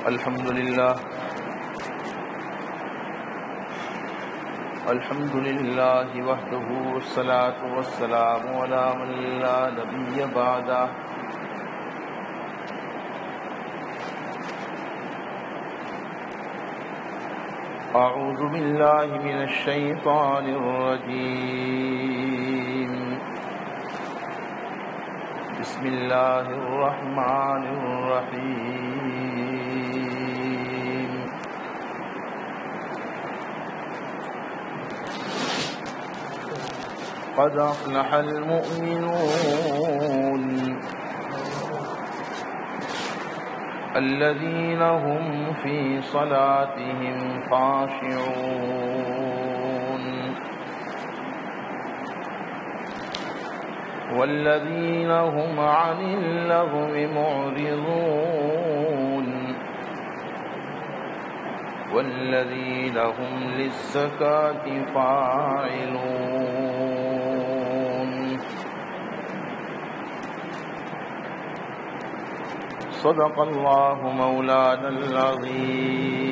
الحمد لله وحده والصلاة والسلام على من لا نبي بعده أعوذ بالله من الشيطان الرجيم بسم الله الرحمن الرحيم قد أفلح المؤمنون الذين هم في صلاتهم خاشعون والذين هم عن اللغو معرضون والذين هم للزكاة فاعلون صدق الله مولانا العظيم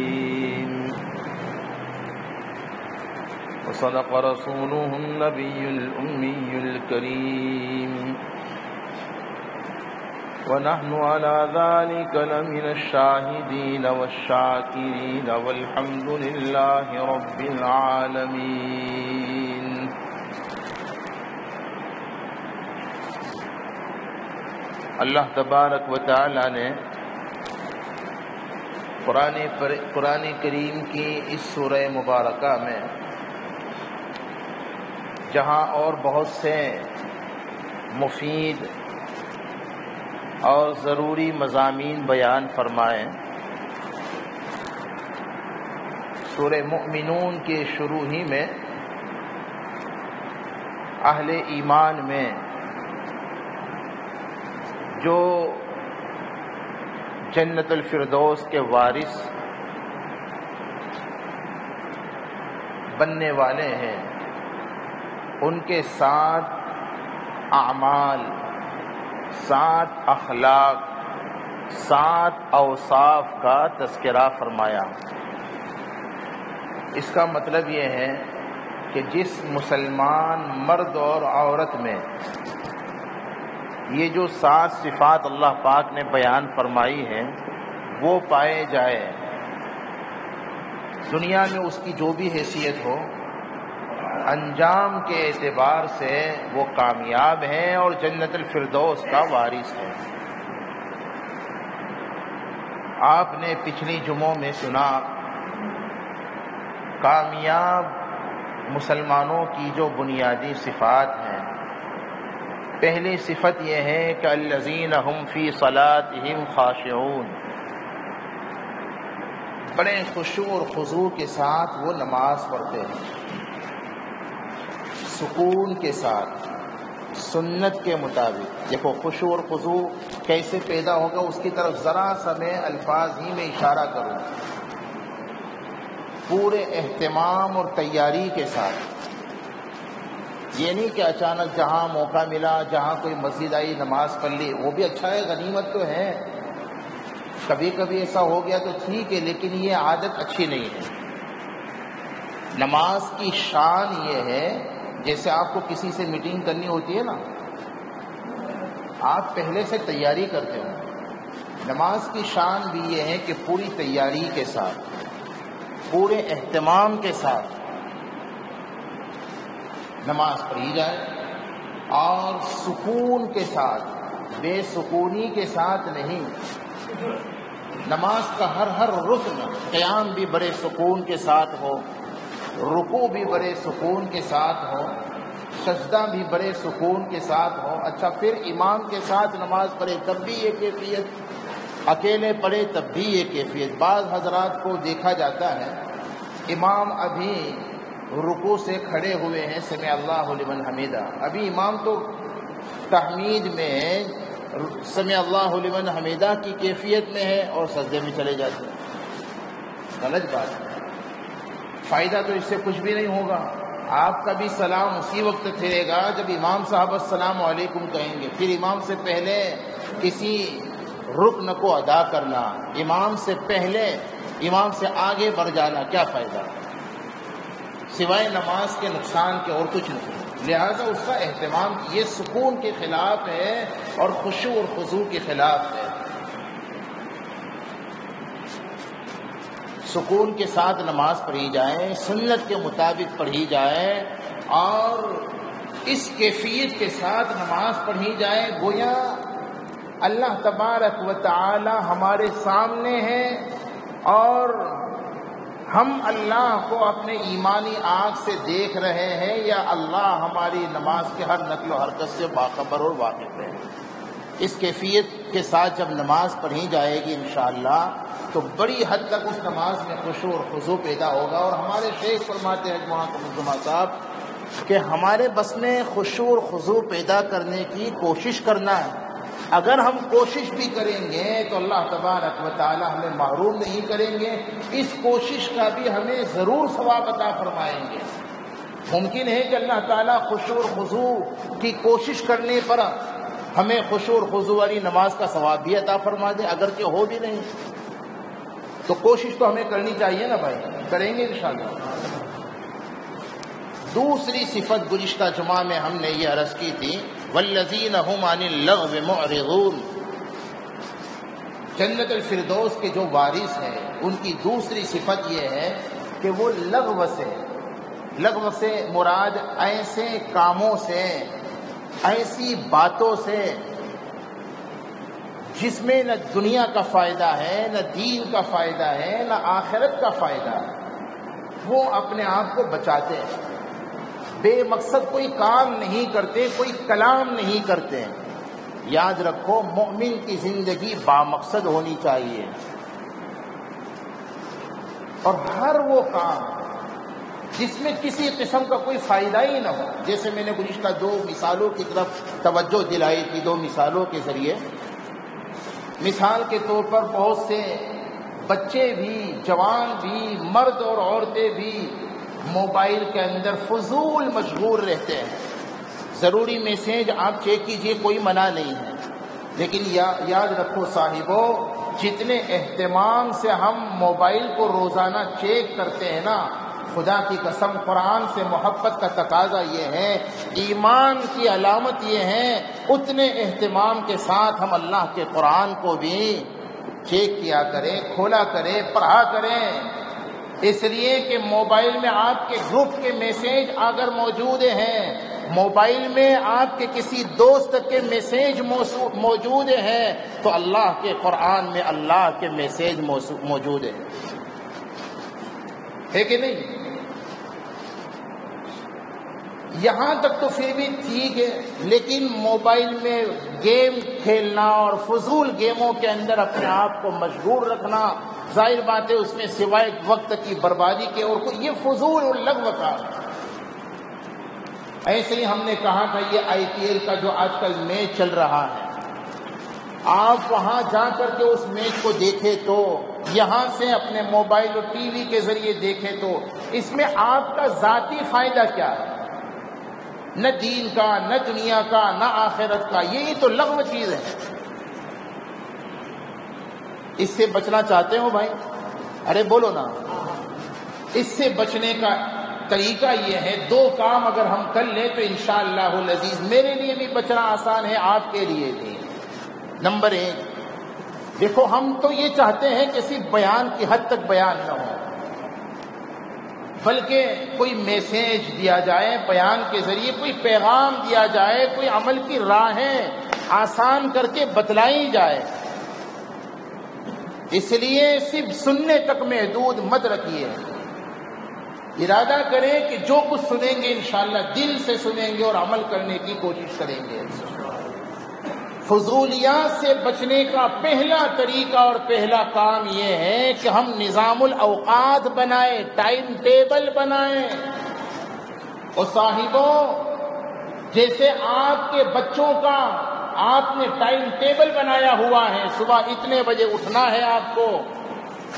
وصدق رسوله النبي الأمي الكريم ونحن على ذلك لمن الشاهدين والشاكرين والحمد لله رب العالمين. اللہ تبارک و تعالی نے قرآن کریم کی اس سورہ مبارکہ میں جہاں اور بہت سے مفید اور ضروری مضامین بیان فرمائے، سورہ مؤمنون کے شروع ہی میں اہل ایمان میں جو جنت الفردوس کے وارث بننے والے ہیں، ان کے 7 اعمال، 7 اخلاق، 7 اوصاف کا تذکرہ فرمایا۔ اس کا مطلب یہ ہے کہ جس مسلمان مرد اور عورت میں یہ جو 7 صفات اللہ پاک نے بیان فرمائی ہیں وہ پائے جائے، دنیا میں اس کی جو بھی حیثیت ہو، انجام کے اعتبار سے وہ کامیاب ہیں اور جنت الفردوس کا وارث ہے۔ آپ نے پچھلی جمعوں میں سنا کامیاب مسلمانوں کی جو بنیادی صفات ہیں، پہلی صفت یہ ہے کہ الذین هم فی صلاتهم خاشعون، بڑے خشوع اور خضوع کے ساتھ وہ نماز پڑھتے ہیں، سکون کے ساتھ، سنت کے مطابق۔ دیکھو خشوع اور خضوع کیسے پیدا ہوگا، اس کی طرف ذرا سا میں الفاظ ہی میں اشارہ کروں۔ پورے اہتمام اور تیاری کے ساتھ، یہ نہیں کہ اچانک جہاں موقع ملا، جہاں کوئی مسجد آئی نماز پڑھ لی، وہ بھی اچھا ہے، غنیمت تو ہے، کبھی کبھی ایسا ہو گیا تو ٹھیک ہے، لیکن یہ عادت اچھی نہیں ہے۔ نماز کی شان یہ ہے، جیسے آپ کو کسی سے میٹنگ کرنی ہوتی ہے نا، آپ پہلے سے تیاری کرتے ہو، نماز کی شان بھی یہ ہے کہ پوری تیاری کے ساتھ، پورے اہتمام کے ساتھ نماز پڑھی جائے، اور سکون کے ساتھ، بے سکونی کے ساتھ نہیں۔ نماز کا ہر رکن، قیام بھی بڑے سکون کے ساتھ ہو، رکوع بھی بڑے سکون کے ساتھ ہو، سجدہ بھی بڑے سکون کے ساتھ ہو۔ اچھا، پھر امام کے ساتھ نماز پڑھے تب بھی یہ کیفیت، اکیلے پڑھے تب بھی یہ کیفیت۔ بعض حضرات کو دیکھا جاتا ہے امام ابھی رکوع سے کھڑے ہوئے ہیں، سمع اللہ لمن حمیدہ، ابھی امام تو تحمید میں سمع اللہ لمن حمیدہ کی کیفیت میں ہے اور سجدے میں چلے جاتے ہیں۔ غلط بات ہے، فائدہ تو اس سے کچھ بھی نہیں ہوگا۔ آپ کا بھی سلام اسی وقت پھرے گا جب امام صاحب السلام علیکم کہیں گے، پھر امام سے پہلے کسی رکن کو ادا کرنا، امام سے پہلے امام سے آگے بڑھ جانا، کیا فائدہ سوائے نماز کے نقصان کے اور کچھ نہیں۔ لہذا اس کا اہتمام، یہ سکون کے خلاف ہے اور خشوع اور خضوع کے خلاف ہے۔ سکون کے ساتھ نماز پڑھی جائے، سنت کے مطابق پڑھی جائے اور اس کیفیت کے ساتھ نماز پڑھی جائے گویا اللہ تبارک و تعالی ہمارے سامنے ہے اور ہم اللہ کو اپنے ایمانی آنکھ سے دیکھ رہے ہیں، یا اللہ ہماری نماز کے ہر نقل و حرکت سے باخبر اور واقف ہے۔ اس کیفیت کے ساتھ جب نماز پڑھی جائے گی انشاءاللہ تو بڑی حد تک اس نماز میں خشوع اور خضوع پیدا ہوگا۔ اور ہمارے شیخ فرماتے ہیں جمعہ صاحب کہ ہمارے بس میں خشوع اور خضوع پیدا کرنے کی کوشش کرنا ہے۔ اگر ہم کوشش بھی کریں گے تو اللہ تبارک و تعالی ہمیں محروم نہیں کریں گے، اس کوشش کا بھی ہمیں ضرور ثواب عطا فرمائیں گے۔ ممکن ہے کہ اللہ تعالیٰ خشوع اور خضوع کی کوشش کرنے پر ہمیں خشوع اور خضوع والی نماز کا ثواب بھی عطا فرما دے، اگرچہ ہو بھی نہیں تو کوشش تو ہمیں کرنی چاہیے نا بھائی، کریں گے انشاءاللہ۔ دوسری صفت گزشتہ جمعہ میں ہم نے یہ عرض کی تھی، والذین هم عن اللغو معرضون، جنت الفردوس کے جو وارث ہیں ان کی دوسری صفت یہ ہے کہ وہ لغو سے مراد ایسے کاموں سے، ایسی باتوں سے جس میں نہ دنیا کا فائدہ ہے، نہ دین کا فائدہ ہے، نہ آخرت کا فائدہ ہے، وہ اپنے آپ کو بچاتے ہیں، بے مقصد کوئی کام نہیں کرتے، کوئی کلام نہیں کرتے۔ یاد رکھو مومن کی زندگی بامقصد ہونی چاہیے، اور ہر وہ کام جس میں کسی قسم کا کوئی فائدہ ہی نہ ہو، جیسے میں نے گزشتہ 2 مثالوں کی طرف توجہ دلائی تھی، 2 مثالوں کے ذریعے۔ مثال کے طور پر بہت سے بچے بھی، جوان بھی، مرد اور عورتیں بھی موبائل کے اندر فضول مشغول رہتے ہیں۔ ضروری میسیج آپ چیک کیجئے، کوئی منع نہیں ہے، لیکن یاد رکھو صاحبو، جتنے اہتمام سے ہم موبائل کو روزانہ چیک کرتے ہیں نا، خدا کی قسم قرآن سے محبت کا تقاضا یہ ہے، ایمان کی علامت یہ ہے، اتنے اہتمام کے ساتھ ہم اللہ کے قرآن کو بھی چیک کیا کریں، کھولا کریں، پڑھا کریں۔ اس لیے کہ موبائل میں آپ کے گروپ کے میسیج اگر موجود ہیں، موبائل میں آپ کے کسی دوست کے میسیج موجود ہیں، تو اللہ کے قرآن میں اللہ کے میسیج موجود ہے کہ نہیں؟ یہاں تک تو پھر بھی ٹھیک ہے، لیکن موبائل میں گیم کھیلنا اور فضول گیموں کے اندر اپنے آپ کو مشغول رکھنا، ظاہر بات ہے اس میں سوائے وقت کی بربادی کے اور کوئی، یہ فضول اور لغو کا۔ ایسے ہی ہم نے کہا تھا یہ IPL کا جو آج کل میچ چل رہا ہے، آپ وہاں جا کر کے اس میچ کو دیکھیں تو، یہاں سے اپنے موبائل اور ٹی وی کے ذریعے دیکھیں تو، اس میں آپ کا ذاتی فائدہ کیا ہے؟ نہ دین کا، نہ دنیا کا، نہ آخرت کا، یہی تو لغو چیز ہے۔ اس سے بچنا چاہتے ہو بھائی؟ ارے بولو نا۔ اس سے بچنے کا طریقہ یہ ہے، 2 کام اگر ہم کر لیں تو انشاءاللہ العزیز میرے لیے بھی بچنا آسان ہے، آپ کے لیے بھی۔ نمبر 1، دیکھو ہم تو یہ چاہتے ہیں کہ صرف بیان کی حد تک بیان نہ ہو، بلکہ کوئی میسیج دیا جائے، بیان کے ذریعے کوئی پیغام دیا جائے، کوئی عمل کی راہیں آسان کر کے بتلائی جائے۔ اس لیے صرف سننے تک محدود مت رکھیے، ارادہ کریں کہ جو کچھ سنیں گے انشاءاللہ دل سے سنیں گے اور عمل کرنے کی کوشش کریں گے۔ فضولیات سے بچنے کا پہلا طریقہ اور پہلا کام یہ ہے کہ ہم نظام الاوقات بنائیں، ٹائم ٹیبل بنائیں۔ اور صاحبوں، جیسے آپ کے بچوں کا آپ نے ٹائم ٹیبل بنایا ہوا ہے، صبح اتنے بجے اٹھنا ہے آپ کو،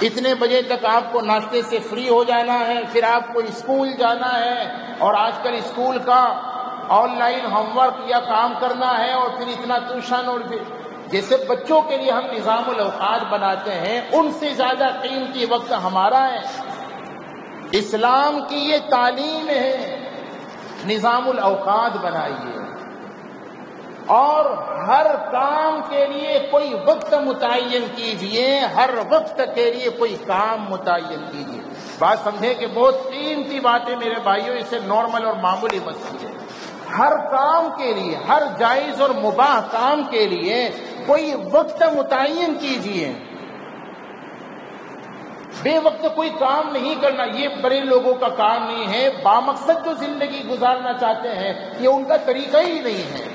اتنے بجے تک آپ کو ناشتے سے فری ہو جانا ہے، پھر آپ کو اسکول جانا ہے، اور آج کل اسکول کا آن لائن ہوم ورک یا کام کرنا ہے، اور پھر اتنا ٹیوشن، اور پھر جیسے بچوں کے لیے ہم نظام الاوقات بناتے ہیں، ان سے زیادہ قیمتی وقت ہمارا ہے۔ اسلام کی یہ تعلیم ہے، نظام الاوقات بنائیے اور ہر کام کے لیے کوئی وقت متعین کیجئے، ہر وقت کے لیے کوئی کام متعین کیجئے۔ بات سمجھیں کہ بہت قیمتی باتیں میرے بھائیوں، اسے نارمل اور معمولی مت سمجھیں۔ ہر کام کے لیے، ہر جائز اور مباح کام کے لیے کوئی وقت متعین کیجئے۔ بے وقت کوئی کام نہیں کرنا، یہ بڑے لوگوں کا کام نہیں ہے۔ بامقصد جو زندگی گزارنا چاہتے ہیں، یہ ان کا طریقہ ہی نہیں ہے۔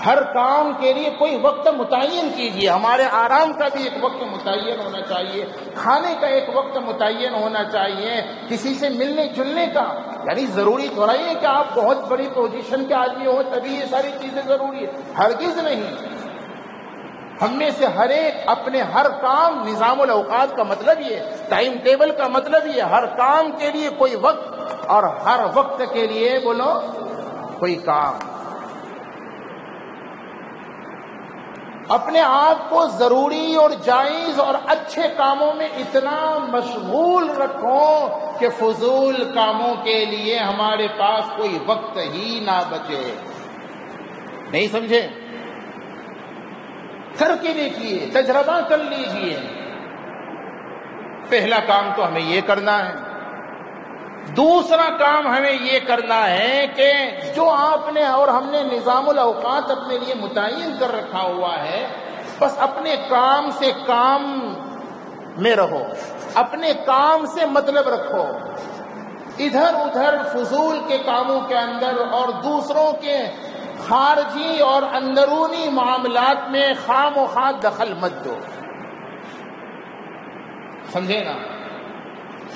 ہر کام کے لیے کوئی وقت متعین کیجئے۔ ہمارے آرام کا بھی ایک وقت متعین ہونا چاہیے، کھانے کا ایک وقت متعین ہونا چاہیے، کسی سے ملنے جلنے کا، یعنی ضروری تھوڑا ہی ہے کہ آپ بہت بڑی پوزیشن کے آدمی ہو تبھی یہ ساری چیزیں ضروری ہے، ہرگز نہیں۔ ہم میں سے ہر ایک اپنے ہر کام، نظام الاوقات کا مطلب یہ، ٹائم ٹیبل کا مطلب یہ، ہر کام کے لیے کوئی وقت اور ہر وقت کے لیے بولو کوئی کام۔ اپنے آپ کو ضروری اور جائز اور اچھے کاموں میں اتنا مشغول رکھو کہ فضول کاموں کے لیے ہمارے پاس کوئی وقت ہی نہ بچے۔ نہیں سمجھے؟ کر کے دیکھیے، تجربہ کر لیجئے۔ پہلا کام تو ہمیں یہ کرنا ہے۔ دوسرا کام ہمیں یہ کرنا ہے کہ جو آپ نے اور ہم نے نظام الاوقات اپنے لیے متعین کر رکھا ہوا ہے، بس اپنے کام سے کام میں رہو، اپنے کام سے مطلب رکھو۔ ادھر ادھر فضول کے کاموں کے اندر اور دوسروں کے خارجی اور اندرونی معاملات میں خام و خواہ دخل مت دو۔ سمجھے نا؟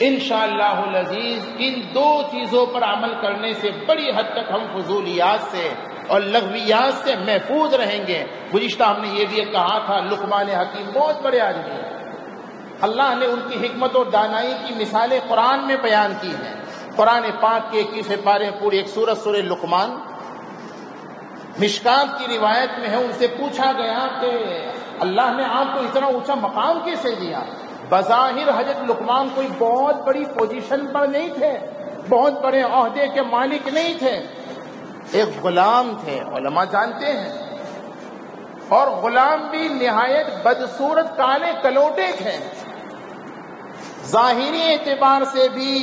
انشاءاللہ العزیز ان دو چیزوں پر عمل کرنے سے بڑی حد تک ہم فضولیات سے اور لغویات سے محفوظ رہیں گے۔ گزشتہ ہم نے یہ بھی کہا تھا، لقمان حکیم بہت بڑے آدمی ہیں، اللہ نے ان کی حکمت اور دانائی کی مثالیں قرآن میں بیان کی ہیں۔ قرآن پاک کے 21 پارے پوری ایک سورہ لقمان، مشکات کی روایت میں ہے، ان سے پوچھا گیا کہ اللہ نے آپ کو اتنا اونچا مقام کیسے دیا؟ بظاہر حضرت لقمان کوئی بہت بڑی پوزیشن پر نہیں تھے، بہت بڑے عہدے کے مالک نہیں تھے، ایک غلام تھے، علماء جانتے ہیں، اور غلام بھی نہایت بدصورت کالے کلوٹے تھے، ظاہری اعتبار سے بھی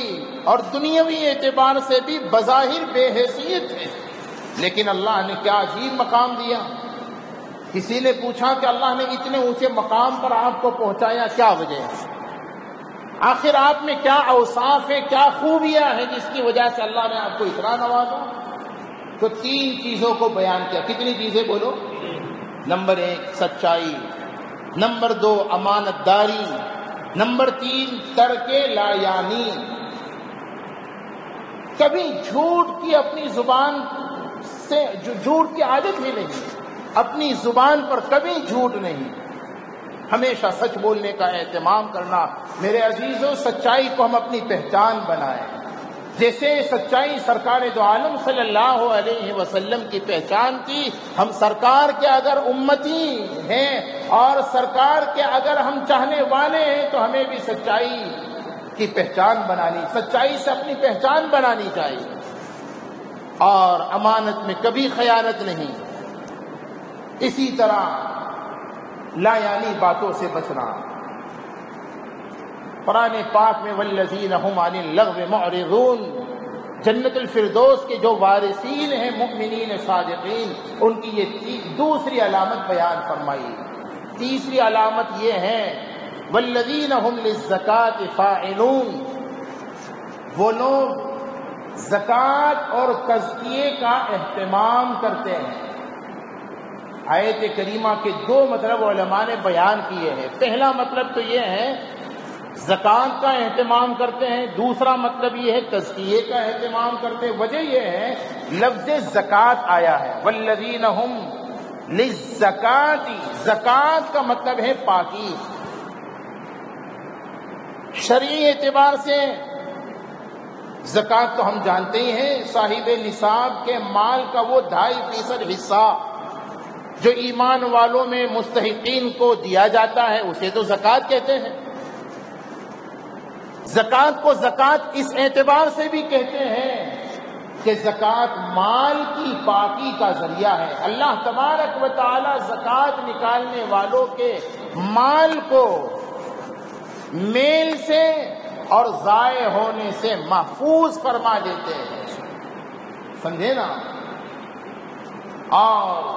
اور دنیاوی اعتبار سے بھی بظاہر بے حیثیت تھے، لیکن اللہ نے کیا عجیب مقام دیا۔ کسی نے پوچھا کہ اللہ نے اتنے اونچے مقام پر آپ کو پہنچایا، کیا وجہ ہے؟ آخر آپ میں کیا اوصاف ہے، کیا خوبیاں ہیں جس کی وجہ سے اللہ نے آپ کو اتنا نوازا؟ تو 3 چیزوں کو بیان کیا۔ کتنی چیزیں بولو؟ نمبر 1 سچائی، نمبر 2 امانت داری، نمبر 3 ترک لا یعنی۔ کبھی جھوٹ کی اپنی زبان سے جھوٹ کی عادت ہی نہیں، اپنی زبان پر کبھی جھوٹ نہیں، ہمیشہ سچ بولنے کا اہتمام کرنا۔ میرے عزیزوں، سچائی کو ہم اپنی پہچان بنائیں، جیسے سچائی سرکار دو عالم صلی اللہ علیہ وسلم کی پہچان تھی۔ ہم سرکار کے اگر امتی ہیں اور سرکار کے اگر ہم چاہنے والے ہیں تو ہمیں بھی سچائی کی پہچان بنانی، سچائی سے اپنی پہچان بنانی چاہیے، اور امانت میں کبھی خیانت نہیں۔ اسی طرح لا یعنی باتوں سے بچنا۔ قرآن پاک میں والذین هم عن اللغو معرضون، جنت الفردوس کے جو وارثین ہیں مؤمنین صادقین، ان کی یہ دوسری علامت بیان فرمائی۔ تیسری علامت یہ ہے والذین هم للزکاة فاعلون، وہ لوگ زکوٰۃ اور تزکیے کا اہتمام کرتے ہیں۔ آیت کریمہ کے 2 مطلب علماء نے بیان کیے ہیں۔ پہلا مطلب تو یہ ہے زکوٰۃ کا اہتمام کرتے ہیں، دوسرا مطلب یہ ہے تزکیے کا اہتمام کرتے ہیں۔ وجہ یہ ہے لفظ زکوٰۃ آیا ہے، والذین هم للزکاة، زکوٰۃ کا مطلب ہے پاکی۔ شرعی اعتبار سے زکوٰۃ تو ہم جانتے ہی ہیں، صاحب نصاب کے مال کا وہ 2.5% حصہ جو ایمان والوں میں مستحقین کو دیا جاتا ہے اسے تو زکوٰۃ کہتے ہیں۔ زکوٰۃ کو زکوٰۃ اس اعتبار سے بھی کہتے ہیں کہ زکوٰۃ مال کی پاکی کا ذریعہ ہے۔ اللہ تبارک و تعالی زکوٰۃ نکالنے والوں کے مال کو میل سے اور ضائع ہونے سے محفوظ فرما دیتے ہیں، سمجھے نا؟ اور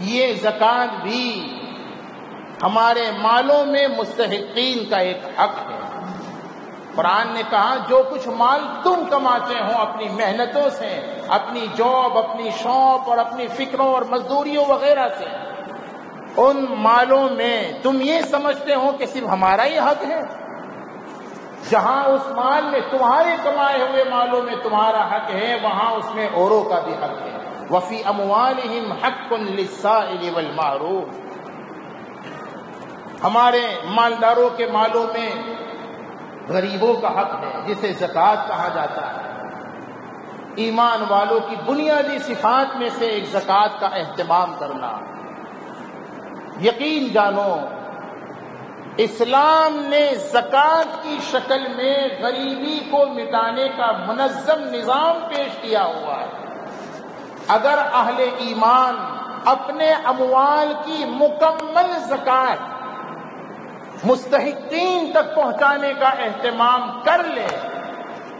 یہ زکوٰۃ بھی ہمارے مالوں میں مستحقین کا ایک حق ہے۔ قرآن نے کہا جو کچھ مال تم کماتے ہو اپنی محنتوں سے، اپنی جاب، اپنی شاپ اور اپنی فکروں اور مزدوریوں وغیرہ سے، ان مالوں میں تم یہ سمجھتے ہو کہ صرف ہمارا ہی حق ہے، جہاں اس مال میں تمہارے کمائے ہوئے مالوں میں تمہارا حق ہے وہاں اس میں اوروں کا بھی حق ہے۔ وفی اموالہم حق للسائل والمحروم، ہمارے مالداروں کے مالوں میں غریبوں کا حق ہے جسے زکوٰۃ کہا جاتا ہے۔ ایمان والوں کی بنیادی صفات میں سے ایک زکوٰۃ کا اہتمام کرنا۔ یقین جانو اسلام نے زکوٰۃ کی شکل میں غریبی کو مٹانے کا منظم نظام پیش کیا ہوا ہے۔ اگر اہل ایمان اپنے اموال کی مکمل زکوٰۃ مستحقین تک پہنچانے کا اہتمام کر لے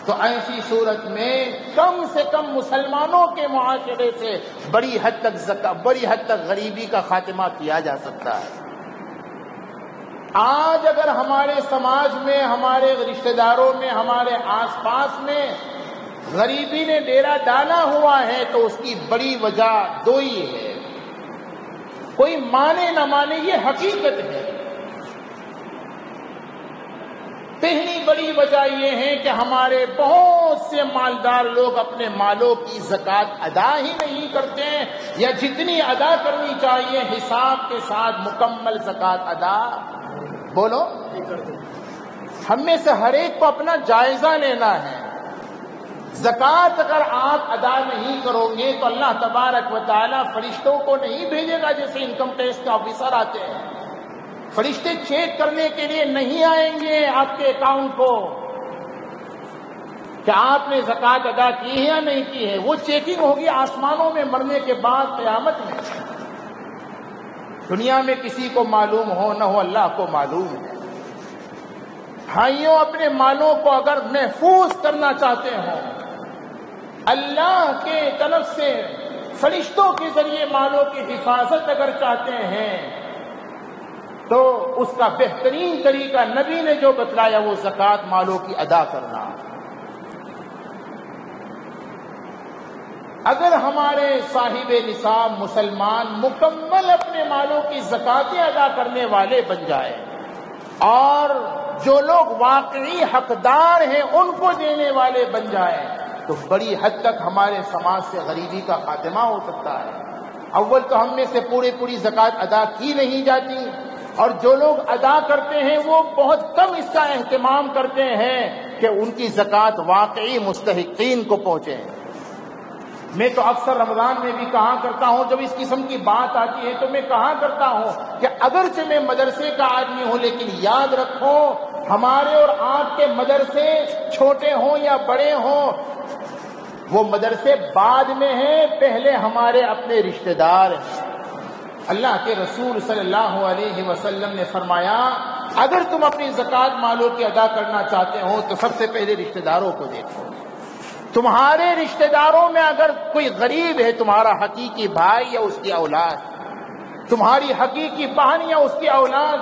تو ایسی صورت میں کم سے کم مسلمانوں کے معاشرے سے بڑی حد تک غریبی کا خاتمہ کیا جا سکتا ہے۔ آج اگر ہمارے سماج میں، ہمارے رشتہ داروں میں، ہمارے آس پاس میں غریبی نے ڈیرا ڈالا ہوا ہے تو اس کی بڑی وجہ دو ہی ہے، کوئی مانے نہ مانے یہ حقیقت ہے۔ پہلی بڑی وجہ یہ ہے کہ ہمارے بہت سے مالدار لوگ اپنے مالوں کی زکوٰۃ ادا ہی نہیں کرتے ہیں، یا جتنی ادا کرنی چاہیے حساب کے ساتھ مکمل زکوٰۃ ادا بولو نہیں کرتے۔ ہم میں سے ہر ایک کو اپنا جائزہ لینا ہے۔ زکوٰۃ اگر آپ ادا نہیں کرو گے تو اللہ تبارک و تعالیٰ فرشتوں کو نہیں بھیجے گا جیسے انکم ٹیکس کے آفیسر آتے ہیں۔ فرشتے چیک کرنے کے لیے نہیں آئیں گے آپ کے اکاؤنٹ کو کہ آپ نے زکوٰۃ ادا کی ہے یا نہیں کی ہے، وہ چیکنگ ہوگی آسمانوں میں مرنے کے بعد قیامت میں۔ دنیا میں کسی کو معلوم ہو نہ ہو اللہ کو معلوم ہے۔ بھائیوں اپنے مالوں کو اگر محفوظ کرنا چاہتے ہو، اللہ کے طرف سے فرشتوں کے ذریعے مالوں کی حفاظت اگر چاہتے ہیں تو اس کا بہترین طریقہ نبی نے جو بتلایا وہ زکوٰۃ مالوں کی ادا کرنا۔ اگر ہمارے صاحب نصاب مسلمان مکمل اپنے مالوں کی زکوٰۃیں ادا کرنے والے بن جائے اور جو لوگ واقعی حقدار ہیں ان کو دینے والے بن جائیں تو بڑی حد تک ہمارے سماج سے غریبی کا خاتمہ ہو سکتا ہے۔ اول تو ہم میں سے پوری زکوٰۃ ادا کی نہیں جاتی، اور جو لوگ ادا کرتے ہیں وہ بہت کم اس کا اہتمام کرتے ہیں کہ ان کی زکوٰۃ واقعی مستحقین کو پہنچے۔ میں تو اکثر رمضان میں بھی کہا کرتا ہوں، جب اس قسم کی بات آتی ہے تو میں کہا کرتا ہوں کہ اگرچہ میں مدرسے کا آدمی ہوں لیکن یاد رکھو ہمارے اور آپ کے مدرسے چھوٹے ہوں یا بڑے ہوں وہ مدرسے بعد میں ہیں، پہلے ہمارے اپنے رشتہ دار ہیں۔ اللہ کے رسول صلی اللہ علیہ وسلم نے فرمایا اگر تم اپنی زکوٰۃ مالوں کی ادا کرنا چاہتے ہو تو سب سے پہلے رشتہ داروں کو دیکھو۔ تمہارے رشتہ داروں میں اگر کوئی غریب ہے، تمہارا حقیقی بھائی یا اس کی اولاد، تمہاری حقیقی بہن یا اس کی اولاد،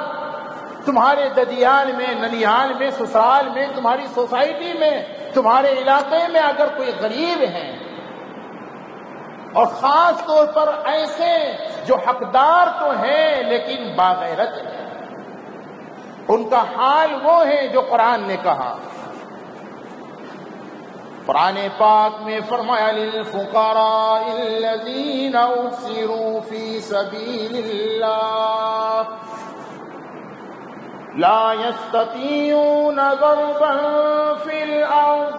تمہارے ددیال میں، ننیال میں، سسرال میں، تمہاری سوسائٹی میں، تمہارے علاقے میں اگر کوئی غریب ہے، اور خاص طور پر ایسے جو حقدار تو ہیں لیکن باغیرت ہیں، ان کا حال وہ ہے جو قرآن نے کہا۔ قرآن پاک میں فرمایا للفقراء الذین احصروا فی سبیل اللہ لا يستطيعون ضربا في الأرض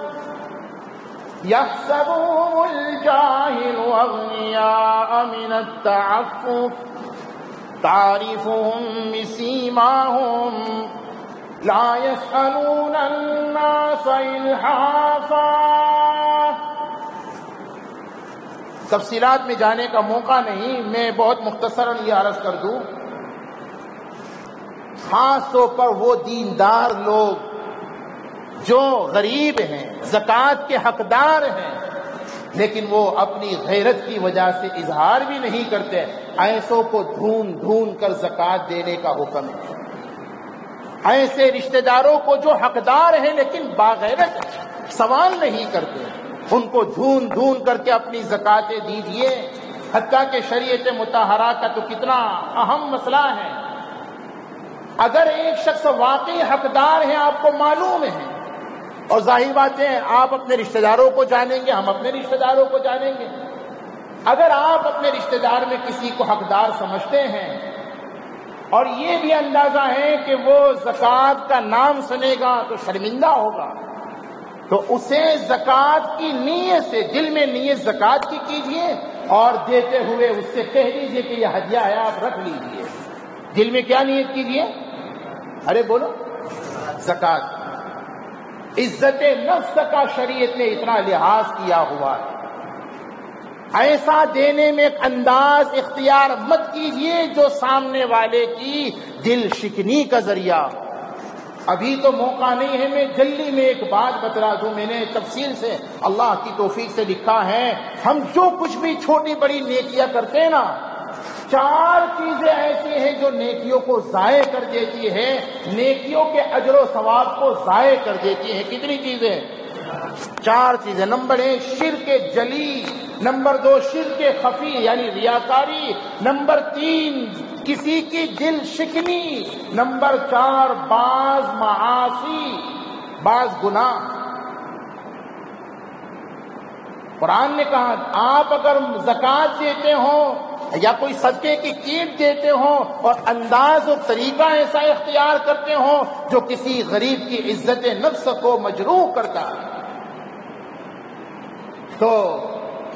يحسبهم الجاهل أغنياء من التعفف تعرفهم بسيماهم لا يسألون الناس إلحافا. تفصیلات میں جانے کا موقع نہیں، میں بہت مختصراً یہ عرض کر دوں. خاص طور پر وہ دیندار لوگ جو غریب ہیں، زکوٰۃ کے حقدار ہیں، لیکن وہ اپنی غیرت کی وجہ سے اظہار بھی نہیں کرتے، ایسوں کو ڈھونڈ ڈھونڈ کر زکوٰۃ دینے کا حکم ہے. ایسے رشتہ داروں کو جو حقدار ہیں لیکن باغیرت سوال نہیں کرتے، ان کو ڈھونڈ ڈھونڈ کر کے اپنی زکوٰۃیں دیجیے. حتیٰ کہ شریعت مطہرہ کا تو کتنا اہم مسئلہ ہے. اگر ایک شخص واقعی حقدار ہے، آپ کو معلوم ہے، اور ظاہر بات ہے آپ اپنے رشتہ داروں کو جانیں گے، ہم اپنے رشتہ داروں کو جانیں گے. اگر آپ اپنے رشتہ دار میں کسی کو حقدار سمجھتے ہیں اور یہ بھی اندازہ ہے کہ وہ زکوٰۃ کا نام سنے گا تو شرمندہ ہوگا، تو اسے زکوٰۃ کی نیت سے دل میں نیت زکوٰۃ کی کیجئے اور دیتے ہوئے اس سے کہہ دیجئے کہ یہ ہدیہ ہے، آپ رکھ لیجئے. دل میں کیا نیت کیجئے؟ ارے بولو، زکوٰۃ. عزت نفس کا شریعت نے اتنا لحاظ کیا ہوا ہے. ایسا دینے میں ایک انداز اختیار مت کیجئے جو سامنے والے کی دل شکنی کا ذریعہ. ابھی تو موقع نہیں ہے، میں جلدی میں ایک بات بتلا دوں. میں نے تفصیل سے اللہ کی توفیق سے لکھا ہے، ہم جو کچھ بھی چھوٹی بڑی نیکیاں کرتے ہیں نا، 4 چیزیں ایسی ہیں جو نیکیوں کو ضائع کر دیتی ہے، نیکیوں کے اجر و ثواب کو ضائع کر دیتی ہیں. کتنی چیزیں؟ 4 چیزیں. نمبر 1 شرک جلی، نمبر 2 شرک خفی یعنی ریاکاری، نمبر 3 کسی کی دل شکنی، نمبر 4 بعض معاصی، بعض گناہ. قرآن نے کہا آپ اگر زکوٰۃ دیتے ہوں یا کوئی صدقے کی کیٹ دیتے ہوں اور انداز اور طریقہ ایسا اختیار کرتے ہوں جو کسی غریب کی عزت نفس کو مجروح کرتا ہے، تو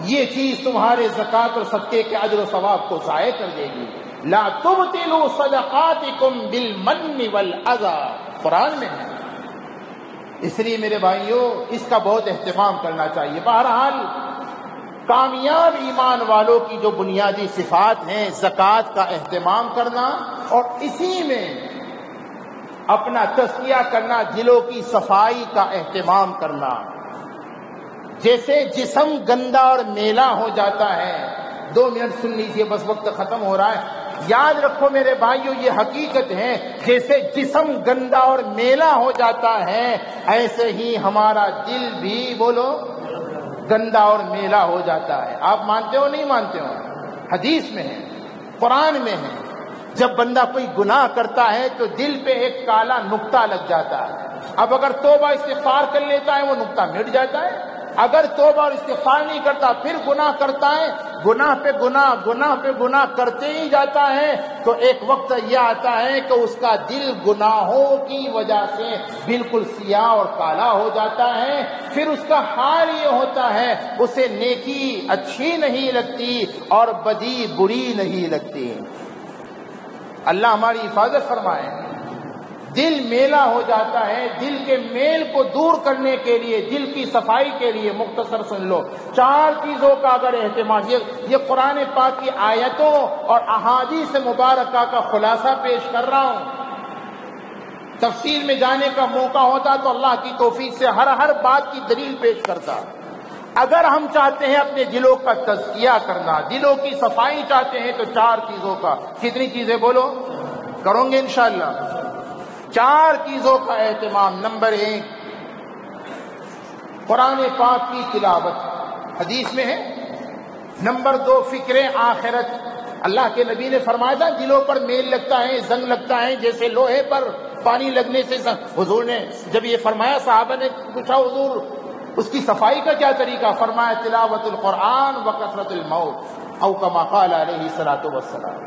یہ چیز تمہارے زکوٰۃ اور صدقے کے اجر و ثواب کو ضائع کر دے گی. لا تبطلوا صدقاتکم بالمن والاذى، قرآن میں ہے. اس لیے میرے بھائیوں اس کا بہت اہتمام کرنا چاہیے. بہرحال کامیاب ایمان والوں کی جو بنیادی صفات ہیں، زکوٰۃ کا اہتمام کرنا اور اسی میں اپنا تزکیہ کرنا، دلوں کی صفائی کا اہتمام کرنا. جیسے جسم گندا اور میلا ہو جاتا ہے، 2 منٹ سن لیجیے بس وقت ختم ہو رہا ہے. یاد رکھو میرے بھائیوں یہ حقیقت ہے، جیسے جسم گندا اور میلا ہو جاتا ہے ایسے ہی ہمارا دل بھی بولو گندا اور میلا ہو جاتا ہے. آپ مانتے ہو نہیں مانتے ہو؟ حدیث میں ہے، قرآن میں ہے، جب بندہ کوئی گناہ کرتا ہے تو دل پہ ایک کالا نقطہ لگ جاتا ہے. اب اگر توبہ استغفار کر لیتا ہے وہ نقطہ مٹ جاتا ہے. اگر توبہ اور استغفار نہیں کرتا پھر گناہ کرتا ہے، گناہ پہ گناہ، گناہ پہ گناہ کرتے ہی جاتا ہے، تو ایک وقت یہ آتا ہے کہ اس کا دل گناہوں کی وجہ سے بالکل سیاہ اور کالا ہو جاتا ہے. پھر اس کا حال یہ ہوتا ہے اسے نیکی اچھی نہیں لگتی اور بدی بری نہیں لگتی. اللہ ہماری حفاظت فرمائے. دل میلا ہو جاتا ہے. دل کے میل کو دور کرنے کے لیے، دل کی صفائی کے لیے مختصر سن لو 4 چیزوں کا اگر اہتمام، یہ قرآن پاک کی آیتوں اور احادیث مبارکہ کا خلاصہ پیش کر رہا ہوں. تفصیل میں جانے کا موقع ہوتا تو اللہ کی توفیق سے ہر بات کی دلیل پیش کرتا. اگر ہم چاہتے ہیں اپنے دلوں کا تزکیہ کرنا، دلوں کی صفائی چاہتے ہیں تو 4 چیزوں کا، کتنی چیزیں بولو کروں گے انشاءاللہ؟ 4 چیزوں کا اہتمام. نمبر 1 قرآن پاک کی تلاوت، حدیث میں ہے. نمبر 2 فکر آخرت. اللہ کے نبی نے فرمایا تھا دلوں پر میل لگتا ہے، زنگ لگتا ہے جیسے لوہے پر پانی لگنے سے. حضور نے جب یہ فرمایا صحابہ نے پوچھا حضور اس کی صفائی کا کیا طریقہ؟ فرمایا تلاوت القرآن وکثرت الموت او کما قال علیہ الصلوۃ والسلام.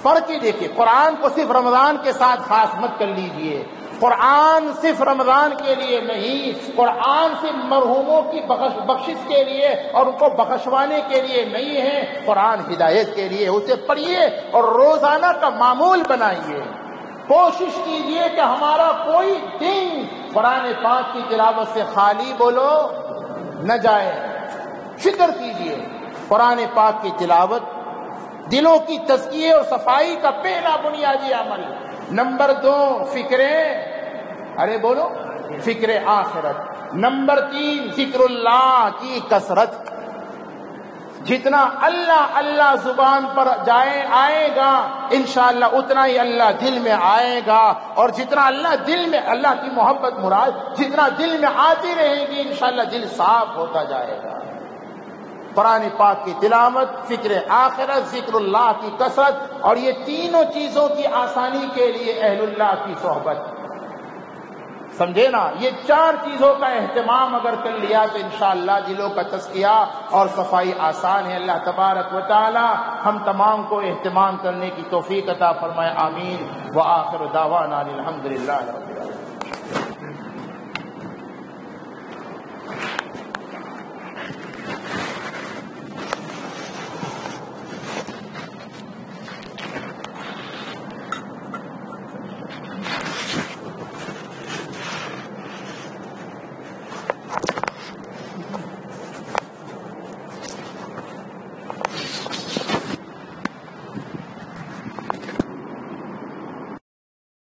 فرق ہی دیکھیے، قرآن کو صرف رمضان کے ساتھ خاص مت کر لیجئے. قرآن صرف رمضان کے لیے نہیں، قرآن صرف مرحوموں کی بخشش کے لیے اور ان کو بخشوانے کے لیے نہیں ہے، قرآن ہدایت کے لیے۔ اسے پڑھیے اور روزانہ کا معمول بنائیے۔ کوشش کیجئے کہ ہمارا کوئی دن قرآن پاک کی تلاوت سے خالی بولو نہ جائے۔ فکر کیجئے، قرآن پاک کی تلاوت دلوں کی تزکیے اور صفائی کا پہلا بنیادی عمل۔ نمبر 2 فکر آخرت۔ نمبر 3 ذکر اللہ کی کثرت۔ جتنا اللہ اللہ زبان پر آئے گا انشاءاللہ اتنا ہی اللہ دل میں آئے گا، اور جتنا اللہ دل میں، اللہ کی محبت مراد جتنا دل میں آتی رہے گی انشاءاللہ دل صاف ہوتا جائے گا۔ قرآن پاک کی تلاوت، فکر آخرت، ذکر اللہ کی کثرت، اور یہ تینوں چیزوں کی آسانی کے لیے اہل اللہ کی صحبت۔ سمجھے نا، یہ 4 چیزوں کا اہتمام اگر کر لیا تو انشاءاللہ دلوں کا تزکیہ اور صفائی آسان ہے۔ اللہ تبارک و تعالی ہم تمام کو اہتمام کرنے کی توفیق عطا فرمائے، آمین۔ وآخر دعوانا الحمدللہ۔